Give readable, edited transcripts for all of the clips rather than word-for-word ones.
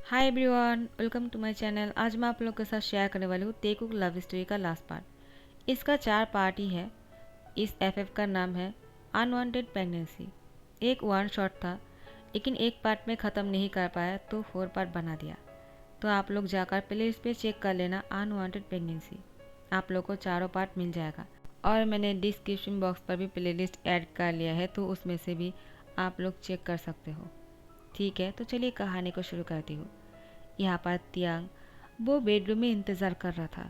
Hi everyone, welcome to my channel. आज मैं आप लोग के साथ शेयर करने वाली हूँ तेकुक लव स्टोरी का लास्ट पार्ट। इसका 4 पार्ट ही है। इस एफएफ का नाम है अनवांटेड प्रेगनेंसी। एक वन शॉट था, लेकिन एक पार्ट में ख़त्म नहीं कर पाया तो 4 पार्ट बना दिया। तो आप लोग जाकर प्ले लिस्ट पे चेक कर लेना अनवांटेड प्रेगनेंसी। आप लोग को चारों पार्ट मिल जाएगा। और मैंने डिस्क्रिप्शन बॉक्स पर भी प्ले लिस्ट ऐड कर लिया है, तो उसमें से भी आप लोग चेक कर सकते हो। ठीक है, तो चलिए कहानी को शुरू करती हूँ। यहाँ पर तियांग वो बेडरूम में इंतज़ार कर रहा था।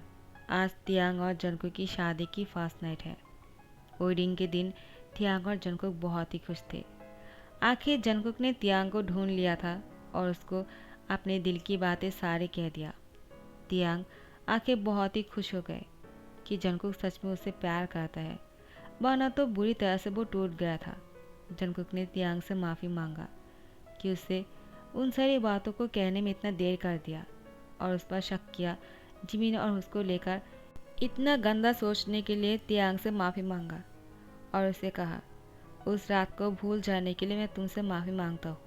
आज तियांग और जंगकुक की शादी की फर्स्ट नाइट है। वेडिंग के दिन तियांग और जंगकुक बहुत ही खुश थे। आखिर जंगकुक ने तियांग को ढूंढ लिया था और उसको अपने दिल की बातें सारे कह दिया। तियांग आखिर बहुत ही खुश हो गए कि जंगकुक सच में उससे प्यार करता है, वरना तो बुरी तरह से वो टूट गया था। जंगकुक ने तियांग से माफ़ी मांगा कि उससे उन सारी बातों को कहने में इतना देर कर दिया और उस पर शक किया। जिमिन और उसको लेकर इतना गंदा सोचने के लिए तियांग से माफ़ी मांगा और उसे कहा, उस रात को भूल जाने के लिए मैं तुमसे माफ़ी मांगता हूँ।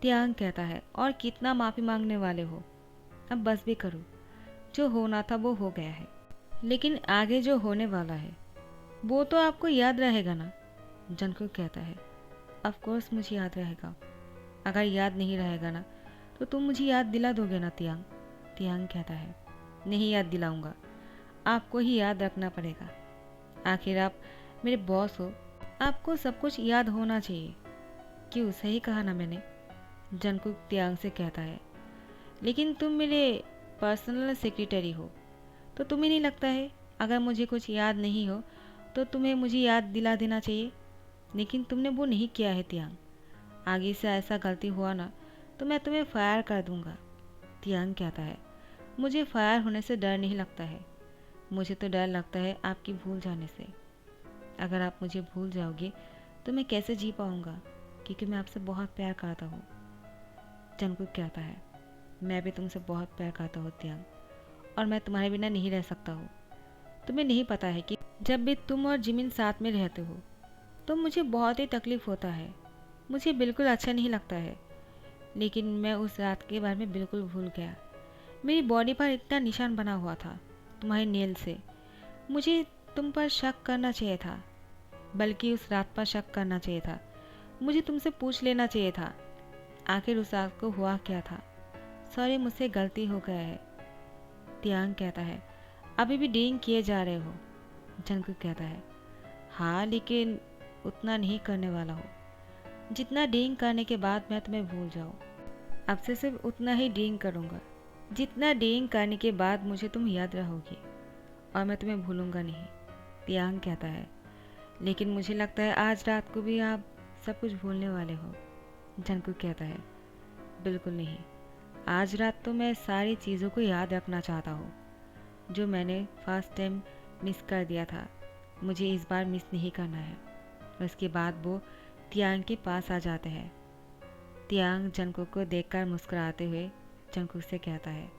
तियांग कहता है, और कितना माफ़ी मांगने वाले हो, अब बस भी करो। जो होना था वो हो गया है, लेकिन आगे जो होने वाला है वो तो आपको याद रहेगा ना। जंगकुक कहता है, ऑफ कोर्स मुझे याद रहेगा। अगर याद नहीं रहेगा ना तो तुम मुझे याद दिला दोगे ना तियांग। तियांग कहता है, नहीं याद दिलाऊंगा, आपको ही याद रखना पड़ेगा। आखिर आप मेरे बॉस हो, आपको सब कुछ याद होना चाहिए। क्यों, सही कहा ना मैंने। जंगकुक तियांग से कहता है, लेकिन तुम मेरे पर्सनल सेक्रेटरी हो, तो तुम्हें नहीं लगता है अगर मुझे कुछ याद नहीं हो तो तुम्हें मुझे याद दिला देना चाहिए? लेकिन तुमने वो नहीं किया है तियांग। आगे से ऐसा गलती हुआ ना तो मैं तुम्हें फायर कर दूंगा। तियांग कहता है, मुझे फायर होने से डर नहीं लगता है, मुझे तो डर लगता है आपकी भूल जाने से। अगर आप मुझे भूल जाओगे तो मैं कैसे जी पाऊंगा, क्योंकि मैं आपसे बहुत प्यार करता हूँ। जंगकुक कहता है, मैं भी तुमसे बहुत प्यार करता हूँ तियांग, और मैं तुम्हारे बिना नहीं रह सकता हूँ। तुम्हें नहीं पता है कि जब भी तुम और जिमिन साथ में रहते हो तो मुझे बहुत ही तकलीफ़ होता है, मुझे बिल्कुल अच्छा नहीं लगता है। लेकिन मैं उस रात के बारे में बिल्कुल भूल गया। मेरी बॉडी पर इतना निशान बना हुआ था तुम्हारे नेल से। मुझे तुम पर शक करना चाहिए था, बल्कि उस रात पर शक करना चाहिए था। मुझे तुमसे पूछ लेना चाहिए था आखिर उस रात को हुआ क्या था। सॉरी, मुझसे गलती हो गया है। तियांग कहता है, अभी भी ड्रिंक किए जा रहे हो? जंगकुक कहता है, हाँ, लेकिन उतना नहीं करने वाला हो जितना ड्रिंक करने के बाद मैं तुम्हें भूल जाऊँ। अब से सिर्फ उतना ही ड्रिंक करूँगा जितना ड्रिंक करने के बाद मुझे तुम याद रहोगी, और मैं तुम्हें भूलूंगा नहीं। तियांग कहता है, लेकिन मुझे लगता है आज रात को भी आप सब कुछ भूलने वाले हो। जंगकुक कहता है, बिल्कुल नहीं, आज रात तो मैं सारी चीज़ों को याद रखना चाहता हूँ जो मैंने फर्स्ट टाइम मिस कर दिया था। मुझे इस बार मिस नहीं करना है। उसके बाद वो तियांग के पास आ जाते हैं। तियांग जंगकुक को देखकर मुस्कुराते हुए जंगकुक से कहता है,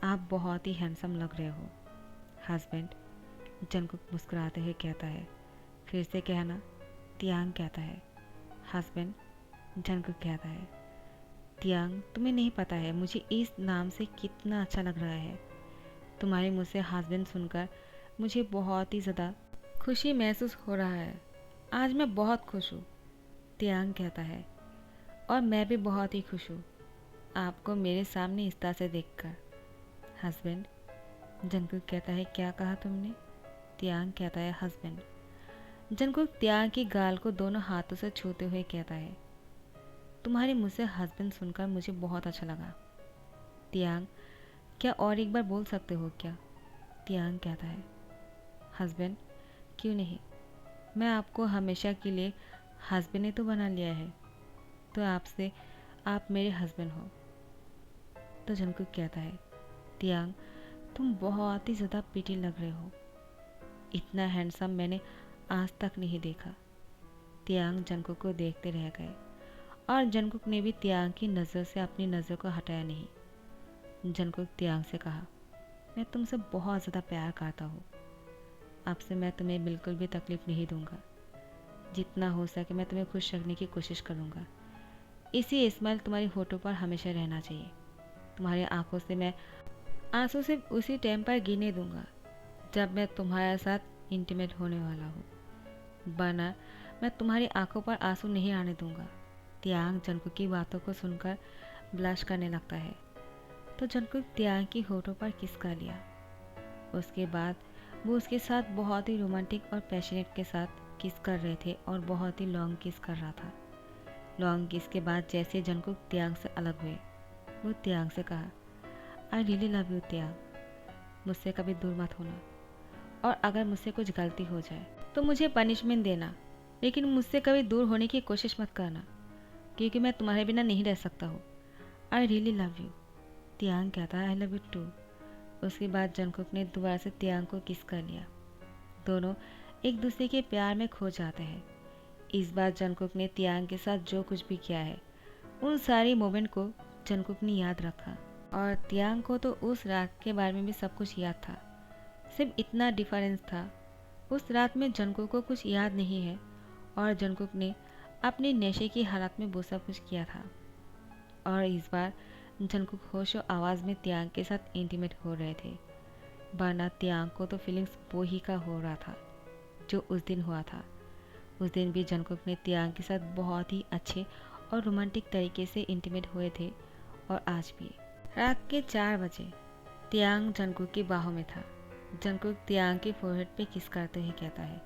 आप बहुत ही हैंडसम लग रहे हो हस्बैंड। जंगकुक मुस्कुराते हुए कहता है, फिर से कहना। तियांग कहता है, हस्बैंड। जंगकुक कहता है, तियांग तुम्हें नहीं पता है मुझे इस नाम से कितना अच्छा लग रहा है। तुम्हारे मुँह से हस्बैंड सुनकर मुझे बहुत ही ज़्यादा खुशी महसूस हो रहा है। आज मैं बहुत खुश हूँ। तियांग कहता है, और मैं भी बहुत ही खुश हूँ आपको मेरे सामने इस तरह से देखकर हस्बैंड। जंगकुक कहता है, क्या कहा तुमने? तियांग कहता है, हस्बैंड। जंगकुक तियांग की गाल को दोनों हाथों से छूते हुए कहता है, तुम्हारे मुँह से हस्बैंड सुनकर मुझे बहुत अच्छा लगा। तियांग, क्या और एक बार बोल सकते हो क्या? तियांग कहता है, हस्बैंड, क्यों नहीं, मैं आपको हमेशा के लिए हस्बैंड ने तो बना लिया है, तो आपसे आप मेरे हस्बैंड हो। तो जंगकुक कहता है, तियांग तुम बहुत ही ज़्यादा प्रीटी लग रहे हो, इतना हैंडसम मैंने आज तक नहीं देखा। तियांग जंगकुक को देखते रह गए, और जंगकुक ने भी तियांग की नज़र से अपनी नज़र को हटाया नहीं। जंगकुक तियांग से कहा, मैं तुमसे बहुत ज़्यादा प्यार करता हूँ, आपसे मैं तुम्हें बिल्कुल भी तकलीफ़ नहीं दूंगा। जितना हो सके मैं तुम्हें खुश रखने की कोशिश करूँगा। इसी स्माइल तुम्हारी होठों पर हमेशा रहना चाहिए। तुम्हारी आंखों से मैं आंसू सिर्फ उसी टाइम पर गिरने दूंगा जब मैं तुम्हारे साथ इंटीमेट होने वाला हूँ, वरना मैं तुम्हारी आंखों पर आंसू नहीं आने दूंगा। तियांग जंगकुक की बातों को सुनकर ब्लश करने लगता है, तो जंगकुक तियांग की होठों पर किस कर लिया। उसके बाद वो उसके साथ बहुत ही रोमांटिक और पैशनेट के साथ किस कर रहे थे और बहुत ही लॉन्ग किस कर रहा था। लॉन्ग किस के बाद जैसे जंगकुक तियांग से अलग हुए, वो तियांग से कहा, आई रियली लव यू तियांग, मुझसे कभी दूर मत होना, और अगर मुझसे कुछ गलती हो जाए तो मुझे पनिशमेंट देना, लेकिन मुझसे कभी दूर होने की कोशिश मत करना, क्योंकि मैं तुम्हारे बिना नहीं रह सकता हूँ। I really love you. Tiang कहता है, आई लव यू टू। उसके बाद जंगकुक ने दोबारा से तियांग को किस कर लिया। दोनों एक दूसरे के प्यार में खो जाते हैं। इस बार जंगकुक ने तियांग के साथ जो कुछ भी किया है, उन सारी मोमेंट को जंगकुक ने याद रखा, और तियांग को तो उस रात के बारे में भी सब कुछ याद था। सिर्फ इतना डिफरेंस था, उस रात में जंगकुक को कुछ याद नहीं है और जंगकुक ने अपने नशे की हालत में वो सब कुछ किया था। और इस बार जंगकुक होश और आवाज़ में तियांग के साथ इंटीमेट हो रहे थे, वरना तियांग को तो फीलिंग्स वो ही का हो रहा था जो उस दिन हुआ था। उस दिन भी जंगकुक ने तियांग के साथ बहुत ही अच्छे और रोमांटिक तरीके से इंटीमेट हुए थे, और आज भी। रात के 4 बजे तियांग जंगकुक की बाहों में था। जंगकुक तियांग के फोरहेड पे किस करते हुए कहता है,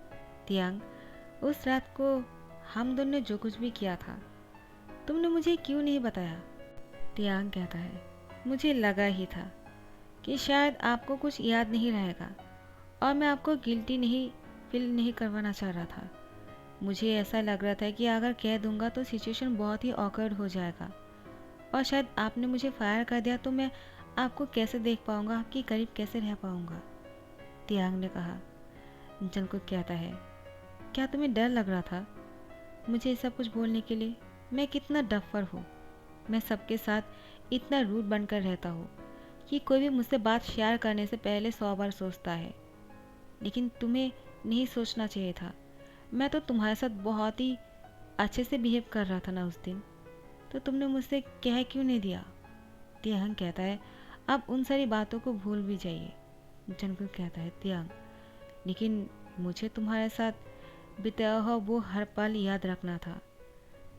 तियांग, उस रात को हम दोनों ने जो कुछ भी किया था, तुमने मुझे क्यों नहीं बताया? तियांग कहता है, मुझे लगा ही था कि शायद आपको कुछ याद नहीं रहेगा, और मैं आपको गिल्टी नहीं फील नहीं करवाना चाह रहा था। मुझे ऐसा लग रहा था कि अगर कह दूंगा तो सिचुएशन बहुत ही ऑकवर्ड हो जाएगा, और शायद आपने मुझे फायर कर दिया तो मैं आपको कैसे देख पाऊंगा, आपके करीब कैसे रह पाऊंगा। तियांग ने कहा। जंगकुक कहता है, क्या तुम्हें डर लग रहा था मुझे सब कुछ बोलने के लिए? मैं कितना डफर हूँ, मैं सबके साथ इतना रूड बनकर रहता हूँ कि कोई भी मुझसे बात शेयर करने से पहले 100 बार सोचता है, लेकिन तुम्हें नहीं सोचना चाहिए था। मैं तो तुम्हारे साथ बहुत ही अच्छे से बिहेव कर रहा था ना उस दिन, तो तुमने मुझसे कह क्यों नहीं दिया? तियांग कहता है, अब उन सारी बातों को भूल भी जाइए। जंगकुक कहता है, तियांग, लेकिन मुझे तुम्हारे साथ बिताया हुआ वो हर पल याद रखना था।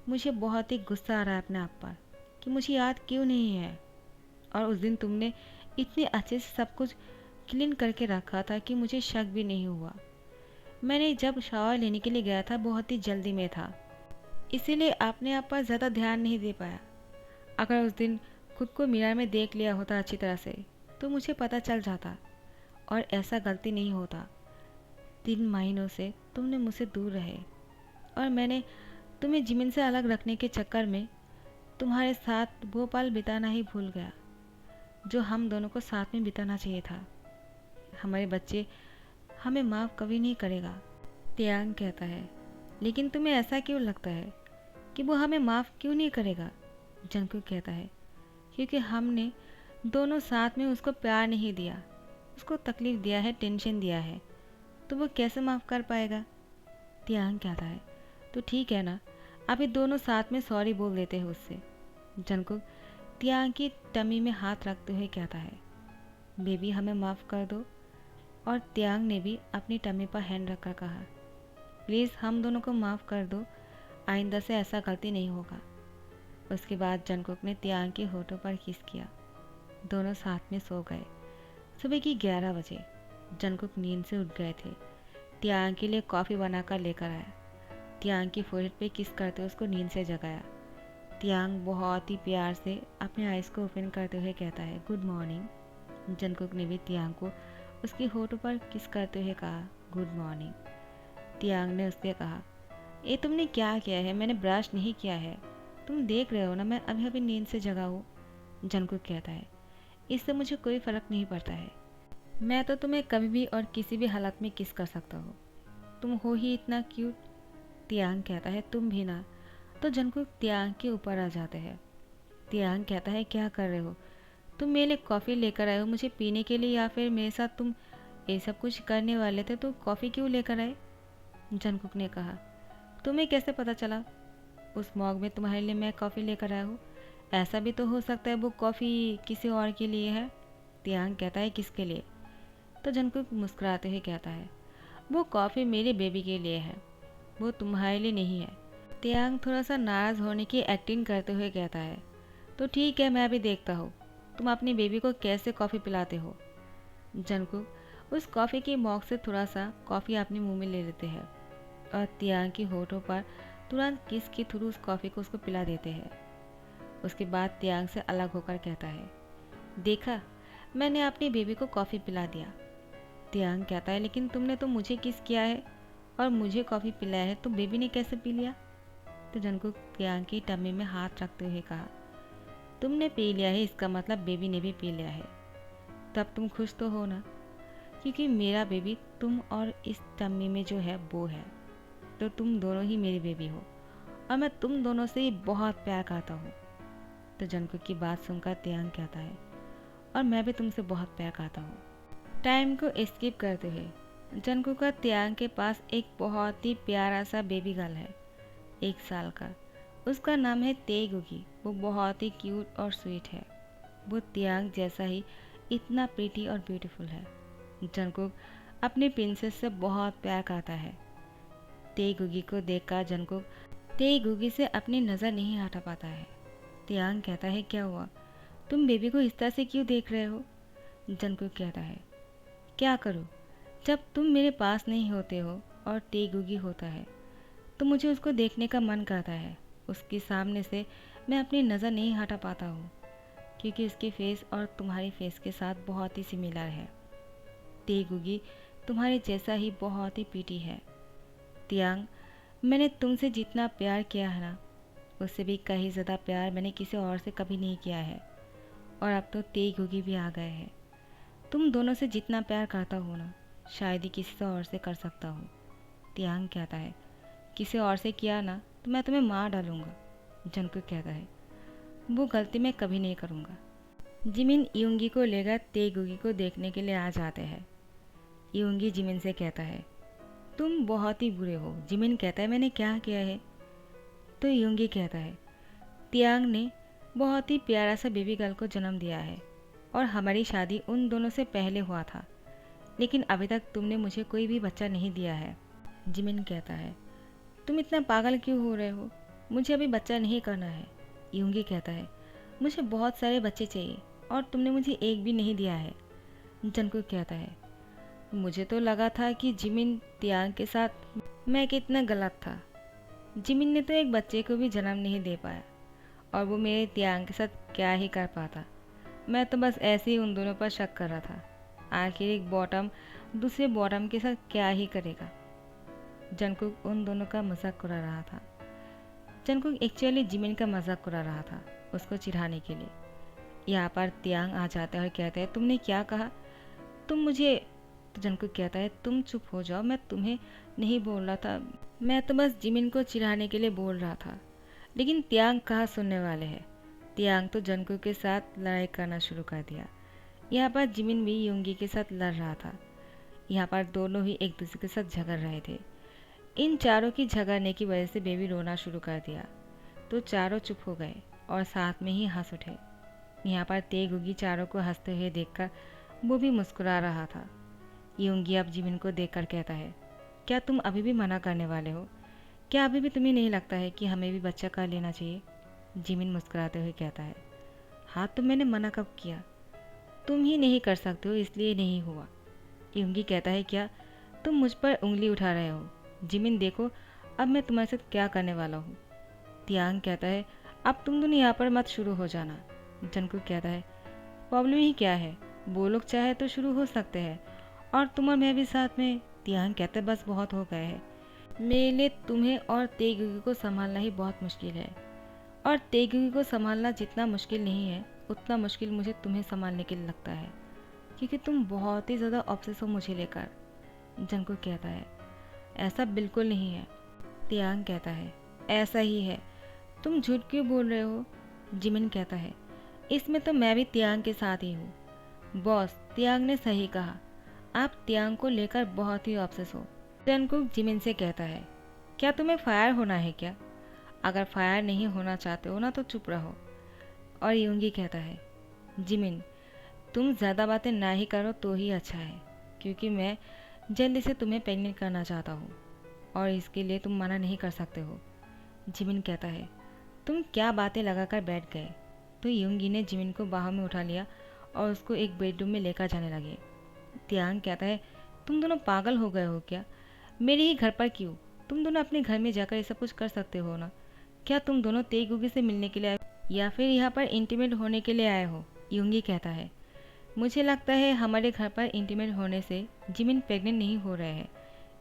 मुझे बहुत ही गुस्सा आ रहा है अपने आप पर कि मुझे याद क्यों नहीं है, और उस दिन तुमने इतने अच्छे से सब कुछ क्लीन करके रखा था कि मुझे शक भी नहीं हुआ। मैंने जब शावर लेने के लिए गया था बहुत ही जल्दी में था, इसीलिए आपने आप पर ज़्यादा ध्यान नहीं दे पाया। अगर उस दिन खुद को मिरर में देख लिया होता अच्छी तरह से तो मुझे पता चल जाता, और ऐसा गलती नहीं होता। 3 महीनों से तुमने मुझसे दूर रहे, और मैंने तुम्हें जिमिन से अलग रखने के चक्कर में तुम्हारे साथ वो पल बिताना ही भूल गया जो हम दोनों को साथ में बिताना चाहिए था। हमारे बच्चे हमें माफ़ कभी नहीं करेगा। तियांग कहता है, लेकिन तुम्हें ऐसा क्यों लगता है कि वो हमें माफ़ क्यों नहीं करेगा? जंगकुक कहता है, क्योंकि हमने दोनों साथ में उसको प्यार नहीं दिया, उसको तकलीफ़ दिया है, टेंशन दिया है, तो वो कैसे माफ़ कर पाएगा? तियांग कहता है, तो ठीक है ना, अभी दोनों साथ में सॉरी बोल देते हैं उससे। जंगकुक तियांग की टमी में हाथ रखते हुए कहता है, बेबी हमें माफ़ कर दो। और तियांग ने भी अपनी टमी पर हैंड रखकर कहा, प्लीज़ हम दोनों को माफ़ कर दो, आइंदा से ऐसा गलती नहीं होगा। उसके बाद जंगकुक ने तियांग के होठों पर किस किया। दोनों साथ में सो गए। सुबह की 11 बजे जंगकुक नींद से उठ गए थे। तियांग के लिए कॉफ़ी बनाकर लेकर आया। तियांग की फोrehead पे किस करते उसको नींद से जगाया। तियांग बहुत ही प्यार से अपने आइज़ को ओपन करते हुए कहता है, गुड मॉर्निंग। जंगकुक ने भी तियांग को उसके होठों पर किस करते हुए कहा, गुड मॉर्निंग। तियांग ने उससे कहा, ये तुमने क्या किया है? मैंने ब्रश नहीं किया है, तुम देख रहे हो ना मैं अभी अभी नींद से जगा हूँ। जंगकुक कहता है, इससे मुझे कोई फ़र्क नहीं पड़ता है, मैं तो तुम्हें कभी भी और किसी भी हालत में किस कर सकता हूँ, तुम हो ही इतना क्यूट। तियांग कहता है, तुम भी ना। तो जंगकुक तियांग के ऊपर आ जाते हैं। तियांग कहता है, क्या कर रहे हो? तुम मेरे लिए कॉफ़ी लेकर आए हो मुझे पीने के लिए, या फिर मेरे साथ तुम ये सब कुछ करने वाले थे तो कॉफ़ी क्यों लेकर आए? जंगकुक ने कहा, तुम्हें कैसे पता चला उस मॉग में तुम्हारे लिए मैं कॉफ़ी लेकर आया हूँ? ऐसा भी तो हो सकता है वो कॉफ़ी किसी और के लिए है। तियांग कहता है किसके लिए? तो जंगकुक मुस्कुराते हुए कहता है वो कॉफ़ी मेरे बेबी के लिए है, वो तुम्हारे लिए नहीं है। तियांग थोड़ा सा नाराज़ होने की एक्टिंग करते हुए कहता है तो ठीक है, मैं भी देखता हूँ तुम अपनी बेबी को कैसे कॉफ़ी पिलाते हो। जंगकुक उस कॉफ़ी की मौक से थोड़ा सा कॉफ़ी अपने मुंह में ले लेते हैं और तियांग की होठों पर तुरंत किस के थ्रू उस कॉफ़ी को उसको पिला देते हैं। उसके बाद तियांग से अलग होकर कहता है देखा, मैंने अपनी बेबी को कॉफ़ी पिला दिया। तियांग कहता है लेकिन तुमने तो मुझे किस किया है और मुझे कॉफ़ी पिलाया है, तो बेबी ने कैसे पी लिया? तो जंगकुक तियांग की टम्मी में हाथ रखते हुए कहा तुमने पी लिया है, इसका मतलब बेबी ने भी पी लिया है। तब तुम खुश तो हो ना, क्योंकि मेरा बेबी तुम और इस टम्मी में जो है वो है, तो तुम दोनों ही मेरी बेबी हो और मैं तुम दोनों से ही बहुत प्यार करता हूँ। तो जंगकुक की बात सुनकर तियांग कहता है और मैं भी तुमसे बहुत प्यार करता हूँ। टाइम को स्किप करते हुए जंगकुक का तियांग के पास एक बहुत ही प्यारा सा बेबी गर्ल है, 1 साल का। उसका नाम है तेगुगी। वो बहुत ही क्यूट और स्वीट है। वो तियांग जैसा ही इतना प्रीटी और ब्यूटीफुल है। जंगकुक अपनी प्रिंसेस से बहुत प्यार करता है। तेगुगी को देखकर जंगकुक तेगुगी से अपनी नज़र नहीं हटा पाता है। तियांग कहता है क्या हुआ, तुम बेबी को इस तरह से क्यों देख रहे हो? जंगकुक कहता है क्या करूँ, जब तुम मेरे पास नहीं होते हो और तेगुगी होता है तो मुझे उसको देखने का मन करता है। उसके सामने से मैं अपनी नज़र नहीं हटा पाता हूँ, क्योंकि उसकी फेस और तुम्हारी फेस के साथ बहुत ही सिमिलर है। तेगुगी तुम्हारे जैसा ही बहुत ही पीटी है। तियांग, मैंने तुमसे जितना प्यार किया है ना, उससे भी कहीं ज़्यादा प्यार मैंने किसी और से कभी नहीं किया है। और अब तो तेगुगी भी आ गए हैं। तुम दोनों से जितना प्यार करता हो ना, शायद ही किसी से और से कर सकता हूँ। तियांग कहता है किसी और से किया ना तो मैं तुम्हें मार डालूंगा। जंगकुक कहता है वो गलती मैं कभी नहीं करूँगा। जिमिन यूंगी को लेकर तेगुगी को देखने के लिए आ जाते हैं। यूंगी जिमिन से कहता है तुम बहुत ही बुरे हो। जिमिन कहता है मैंने क्या किया है? तो यूंगी कहता है तियांग ने बहुत ही प्यारा सा बेबी गर्ल को जन्म दिया है और हमारी शादी उन दोनों से पहले हुआ था, लेकिन अभी तक तुमने मुझे कोई भी बच्चा नहीं दिया है। जिमिन कहता है तुम इतना पागल क्यों हो रहे हो, मुझे अभी बच्चा नहीं करना है। यूंगी कहता है मुझे बहुत सारे बच्चे चाहिए और तुमने मुझे एक भी नहीं दिया है। जंगकुक कहता है मुझे तो लगा था कि जिमिन तियांग के साथ मैं कितना गलत था। जिमिन ने तो एक बच्चे को भी जन्म नहीं दे पाया और वो मेरे तियांग के साथ क्या ही कर पाता। मैं तो बस ऐसे ही उन दोनों पर शक कर रहा था। आखिर एक बॉटम दूसरे बॉटम के साथ क्या ही करेगा। जंगकुक उन दोनों का मजाक उड़ा रहा था। जंगकुक एक्चुअली जिमिन का मजाक उड़ा रहा था, उसको चिढ़ाने के लिए। यहाँ पर तियांग आ जाता है और कहता है तुमने क्या कहा, तुम मुझे। तो जंगकुक कहता है तुम चुप हो जाओ, मैं तुम्हें नहीं बोल रहा था, मैं तो बस जिमिन को चिढ़ाने के लिए बोल रहा था। लेकिन तियांग कहाँ सुनने वाले हैं। तियांग तो जंगकुक के साथ लड़ाई करना शुरू कर दिया। यहाँ पर जिमिन भी यूंगी के साथ लड़ रहा था। यहाँ पर दोनों ही एक दूसरे के साथ झगड़ रहे थे। इन चारों की झगड़ने की वजह से बेबी रोना शुरू कर दिया, तो चारों चुप हो गए और साथ में ही हंस उठे। यहाँ पर तेगुगी चारों को हंसते हुए देखकर वो भी मुस्कुरा रहा था। यूंगी अब जिमिन को देखकर कहता है क्या तुम अभी भी मना करने वाले हो? क्या अभी भी तुम्हें नहीं लगता है कि हमें भी बच्चा कर लेना चाहिए? जिमिन मुस्कुराते हुए कहता है हाँ, तो मैंने मना कब किया? तुम ही नहीं कर सकते हो इसलिए नहीं हुआ। यूंगी कहता है क्या तुम मुझ पर उंगली उठा रहे हो? जिमिन देखो अब मैं तुम्हारे साथ क्या करने वाला हूँ। तियांग कहता है अब तुम दोनों यहाँ पर मत शुरू हो जाना। जंगकुक कहता है प्रॉब्लम ही क्या है, वो लोग चाहे तो शुरू हो सकते हैं और तुम और मैं भी साथ में। तियांग कहता है बस बहुत हो गया है, मेरे लिए तुम्हें और तेगुगी को संभालना ही बहुत मुश्किल है, और तेगुगी को संभालना जितना मुश्किल नहीं है उतना मुश्किल मुझे तुम्हें संभालने के लिए लगता है, क्योंकि तुम बहुत ही ज़्यादा ऑब्सेस हो मुझे लेकर। जंगकुक कहता है ऐसा बिल्कुल नहीं है। तियांग कहता है ऐसा ही है, तुम झूठ क्यों बोल रहे हो? जिमिन कहता है इसमें तो मैं भी तियांग के साथ ही हूँ। बॉस, तियांग ने सही कहा, आप तियांग को लेकर बहुत ही ऑब्सेस हो। जंगकुक जिमिन से कहता है क्या तुम्हें फायर होना है क्या? अगर फायर नहीं होना चाहते हो ना तो चुप रहो। और यूंगी कहता है, जिमिन तुम ज़्यादा बातें ना ही करो तो ही अच्छा है, क्योंकि मैं जल्दी से तुम्हें प्रेग्नेंट करना चाहता हूँ और इसके लिए तुम मना नहीं कर सकते हो। जिमिन कहता है, तुम क्या बातें लगाकर बैठ गए। तो यूंगी ने जिमिन को बाहों में उठा लिया और उसको एक बेडरूम में लेकर जाने लगे। तियांग कहता है, तुम दोनों पागल हो गए हो क्या? मेरे ही घर पर क्यों? तुम दोनों अपने घर में जाकर ये सब कुछ कर सकते हो ना। क्या तुम दोनों तेगुगी से मिलने के लिए आए या फिर यहाँ पर इंटीमेट होने के लिए आए हो? यूंगी कहता है, मुझे लगता है हमारे घर पर इंटीमेट होने से जिमिन प्रेग्नेंट नहीं हो रहे हैं,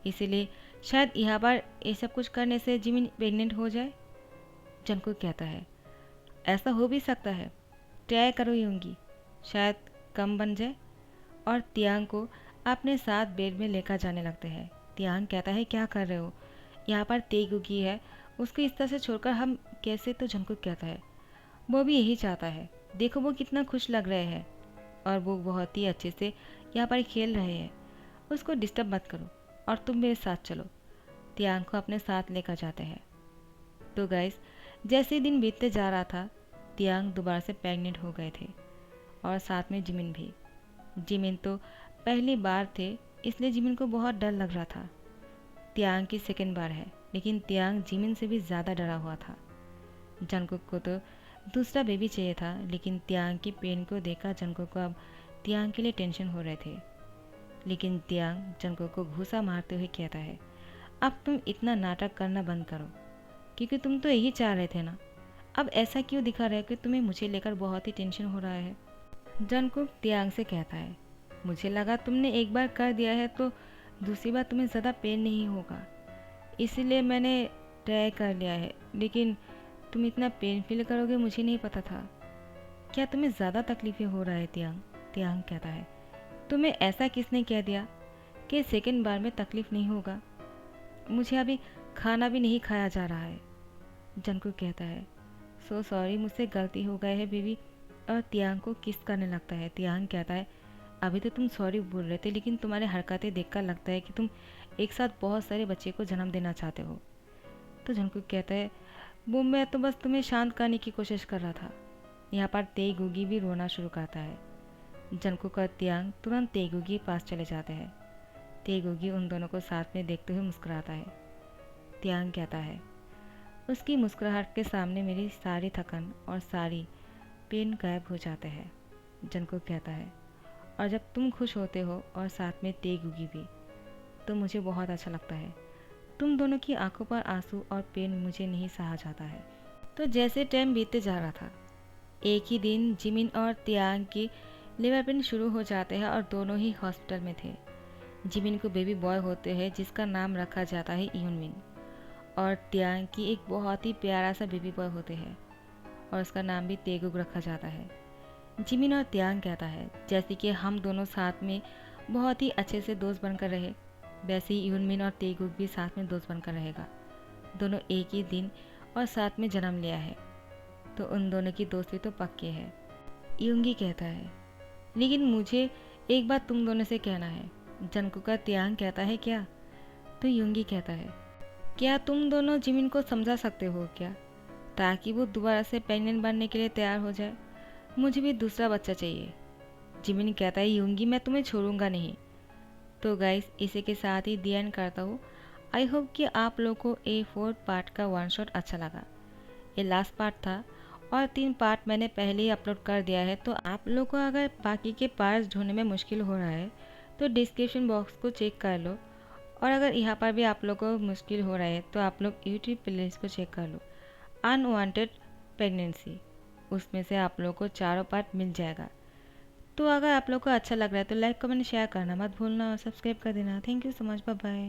इसीलिए शायद यहाँ पर ये सब कुछ करने से जिमिन प्रेग्नेंट हो जाए। जंगकुक कहता है, ऐसा हो भी सकता है, ट्राई करो यूंगी, शायद कम बन जाए। और तियांग को अपने साथ बेड में लेकर जाने लगते हैं। तियांग कहता है, क्या कर रहे हो? यहाँ पर तेगुगी है, उसको इस तरह से छोड़कर हम कैसे? तो जंगकुक कहता है, वो भी यही चाहता है, देखो वो कितना खुश लग रहे हैं और वो बहुत ही अच्छे से यहाँ पर खेल रहे हैं, उसको डिस्टर्ब मत करो और तुम मेरे साथ चलो। तियांग को अपने साथ लेकर जाते हैं। तो गाइस, जैसे ही दिन बीतते जा रहा था, तियांग दोबारा से प्रेग्नेंट हो गए थे और साथ में जिमिन भी। जिमिन तो पहली बार थे, इसलिए जिमिन को बहुत डर लग रहा था। तियांग की सेकेंड बार है, लेकिन तियांग जिमिन से भी ज़्यादा डरा हुआ था। जंगकुक को तो दूसरा बेबी चाहिए था, लेकिन तियांग की पेन को देखकर जंगकुक को अब तियांग के लिए टेंशन हो रहे थे। लेकिन तियांग जंगकुक को घूसा मारते हुए कहता है, अब तुम इतना नाटक करना बंद करो, क्योंकि तुम तो यही चाह रहे थे ना। अब ऐसा क्यों दिखा रहा है कि तुम्हें मुझे लेकर बहुत ही टेंशन हो रहा है? जंगकुक तियांग से कहता है, मुझे लगा तुमने एक बार कर दिया है तो दूसरी बार तुम्हें ज़्यादा पेन नहीं होगा, इसीलिए मैंने ट्राई कर लिया है, लेकिन तुम इतना पेन फील करोगे मुझे नहीं पता था। क्या तुम्हें ज़्यादा तकलीफ़ें हो रहा है तियांग? तियांग कहता है, तुम्हें ऐसा किसने कह दिया कि सेकंड बार में तकलीफ़ नहीं होगा? मुझे अभी खाना भी नहीं खाया जा रहा है। जंगकुक कहता है, सो सॉरी, मुझसे गलती हो गई है बेबी, और तियांग को किस करने लगता है। तियांग कहता है, अभी तो तुम सॉरी बोल रहे थे, लेकिन तुम्हारे हरकतें देखकर लगता है कि तुम एक साथ बहुत सारे बच्चे को जन्म देना चाहते हो। तो जंगकुक कहता है, वो मैं तो बस तुम्हें शांत करने की कोशिश कर रहा था। यहाँ पर तेगुगी भी रोना शुरू करता है। जंगकुक और तियांग तुरंत तेगुगी के पास चले जाते हैं। तेगुगी उन दोनों को साथ में देखते हुए मुस्कुराता है। तियांग कहता है, उसकी मुस्कुराहट के सामने मेरी सारी थकन और सारी पेन गायब हो जाते हैं। जंगकुक कहता है, और जब तुम खुश होते हो और साथ में तेगुगी भी, तो मुझे बहुत अच्छा लगता है। तुम दोनों की आंखों पर आंसू और पेन मुझे नहीं सहा जाता है। तो जैसे टाइम बीतते जा रहा था, एक ही दिन जिमिन और तियांग की लिवर पेन शुरू हो जाते हैं और दोनों ही हॉस्पिटल में थे। जिमिन को बेबी बॉय होते हैं जिसका नाम रखा जाता है यूनमिन, और तियांग की एक बहुत ही प्यारा सा बेबी बॉय होते हैं और उसका नाम भी तेगुक रखा जाता है। जिमिन और तियांग कहता है, जैसे कि हम दोनों साथ में बहुत ही अच्छे से दोस्त बनकर रहे, वैसे ही यूनमिन और तेगुक भी साथ में दोस्त बनकर रहेगा। दोनों एक ही दिन और साथ में जन्म लिया है, तो उन दोनों की दोस्ती तो पक्की है। यूंगी कहता है, लेकिन मुझे एक बात तुम दोनों से कहना है। जंगकुक का तियांग कहता है, क्या? तो यूंगी कहता है, क्या तुम दोनों जिमिन को समझा सकते हो क्या, ताकि वो दोबारा से प्रेग्नेंट बनने के लिए तैयार हो जाए? मुझे भी दूसरा बच्चा चाहिए। जिमिन कहता है, यूंगी मैं तुम्हें छोड़ूंगा नहीं। तो गाइस, इसी के साथ ही दी एंड करता हूँ। आई होप कि आप लोगों को ये 4 पार्ट का वन शॉट अच्छा लगा। ये लास्ट पार्ट था और 3 पार्ट मैंने पहले ही अपलोड कर दिया है, तो आप लोगों को अगर बाकी के पार्ट्स ढूंढने में मुश्किल हो रहा है तो डिस्क्रिप्शन बॉक्स को चेक कर लो, और अगर यहाँ पर भी आप लोगों को मुश्किल हो रहा है तो आप लोग यूट्यूब प्लेलिस्ट को चेक कर लो, अनवांटेड प्रेगनेंसी, उसमें से आप लोगों को चारों पार्ट मिल जाएगा। तो अगर आप लोग को अच्छा लग रहा है तो लाइक कमेंट शेयर करना मत भूलना और सब्सक्राइब कर देना। Thank you so much, bye bye.